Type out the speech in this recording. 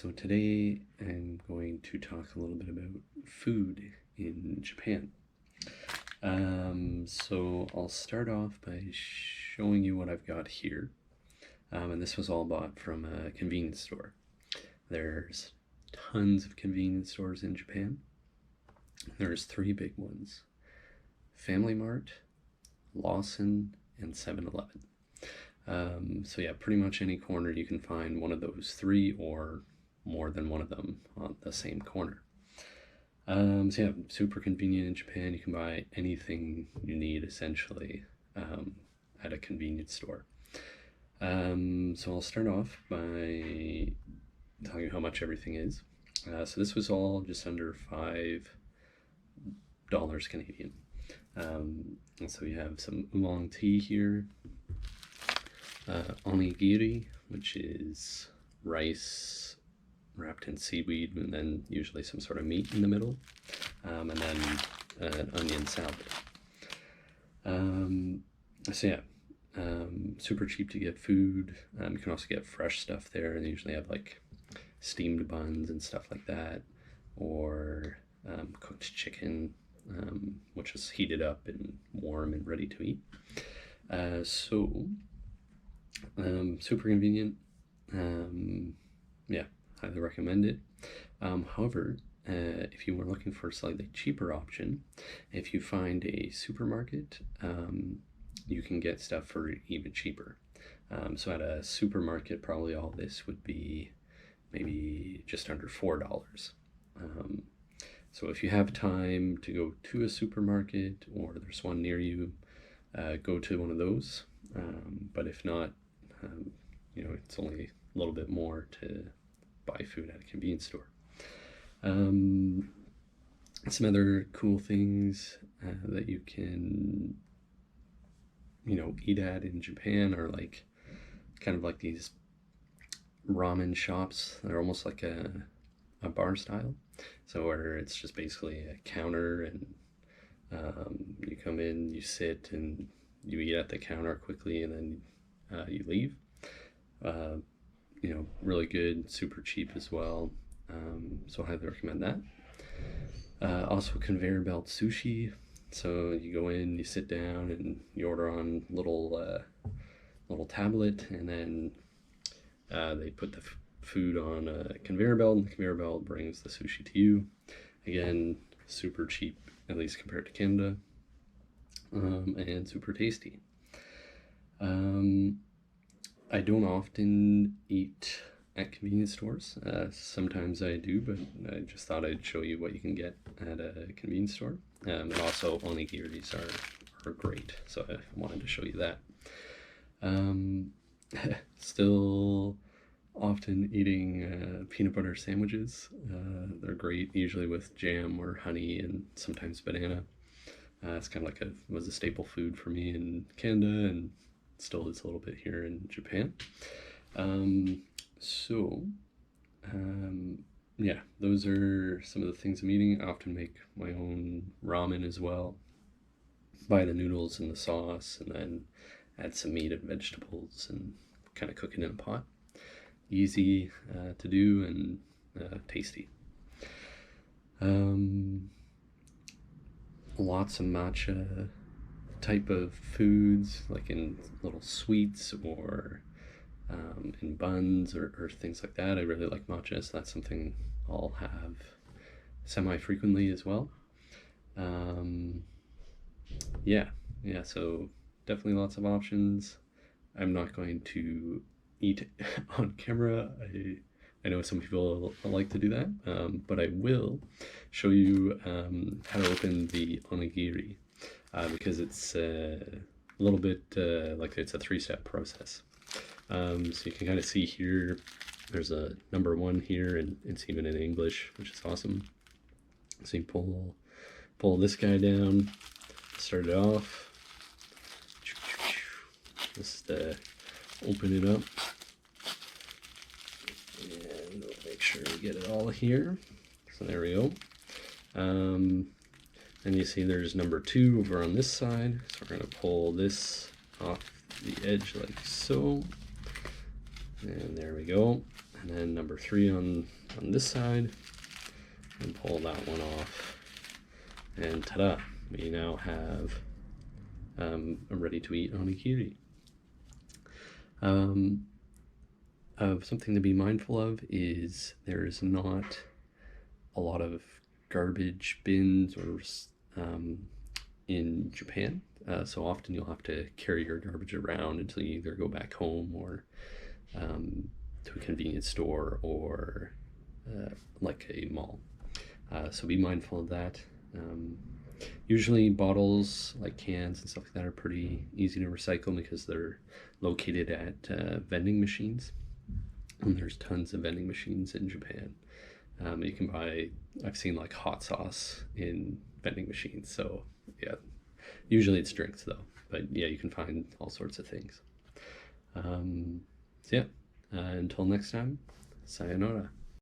So today I'm going to talk a little bit about food in Japan. So I'll start off by showing you what I've got here. And this was all bought from a convenience store. There's tons of convenience stores in Japan. There's three big ones: Family Mart, Lawson, and 7-Eleven. So yeah, pretty much any corner you can find one of those three or more than one of them on the same corner. So yeah, super convenient in Japan. You can buy anything you need essentially at a convenience store. So I'll start off by telling you how much everything is. So this was all just under $5 Canadian. And so we have some oolong tea here, onigiri, which is rice wrapped in seaweed and then usually some sort of meat in the middle, and then an onion salad. So yeah, super cheap to get food. You can also get fresh stuff there, and they usually have like steamed buns and stuff like that, or cooked chicken, which is heated up and warm and ready to eat. Super convenient. Yeah, highly recommend it. However, if you were looking for a slightly cheaper option, if you find a supermarket, you can get stuff for even cheaper. So at a supermarket, probably all this would be maybe just under $4. So if you have time to go to a supermarket or there's one near you, go to one of those. But if not, it's only a little bit more to buy food at a convenience store. Some other cool things that you can, eat at in Japan are like kind of like these ramen shops. They're almost like a bar style. So where it's just basically a counter and you come in, you sit, and you eat at the counter quickly, and then you leave. Really good, super cheap as well. So I highly recommend that. Also conveyor belt sushi. So you go in, you sit down, and you order on little tablet, and then they put the food on a conveyor belt, and the conveyor belt brings the sushi to you. Again, super cheap, at least compared to Canada, and super tasty. I don't often eat at convenience stores. Sometimes I do, but I just thought I'd show you what you can get at a convenience store. And also onigiris are great, so I wanted to show you that. Still often eating peanut butter sandwiches. They're great, usually with jam or honey and sometimes banana. It's kind of like was a staple food for me in Canada, and still is a little bit here in Japan. Yeah, those are some of the things I'm eating. I often make my own ramen as well. Buy the noodles and the sauce, and then add some meat and vegetables and kind of cook it in a pot. Easy to do and tasty. Lots of matcha type of foods, like in little sweets or in buns or things like that. I really like matcha, so that's something I'll have semi-frequently as well. So definitely lots of options. I'm not going to eat on camera. I know some people like to do that, but I will show you how to open the onigiri, because it's a little bit like it's a 3-step process. So you can kind of see here, there's a number 1 here, and it's even in English, which is awesome. So you pull this guy down, start it off. Just open it up, and we'll make sure we get it all here. So there we go. And you see there's number 2 over on this side. So we're going to pull this off the edge like so. And there we go. And then number 3 on this side, and pull that one off. And ta-da, we now have a ready-to-eat onigiri. Something to be mindful of is there's not a lot of garbage bins or in Japan. So often you'll have to carry your garbage around until you either go back home or to a convenience store or like a mall. So be mindful of that. Usually bottles like cans and stuff like that are pretty easy to recycle because they're located at vending machines. And there's tons of vending machines in Japan. You can buy, I've seen like hot sauce in vending machines. So yeah, usually it's drinks though, but yeah, you can find all sorts of things. So yeah, until next time, sayonara.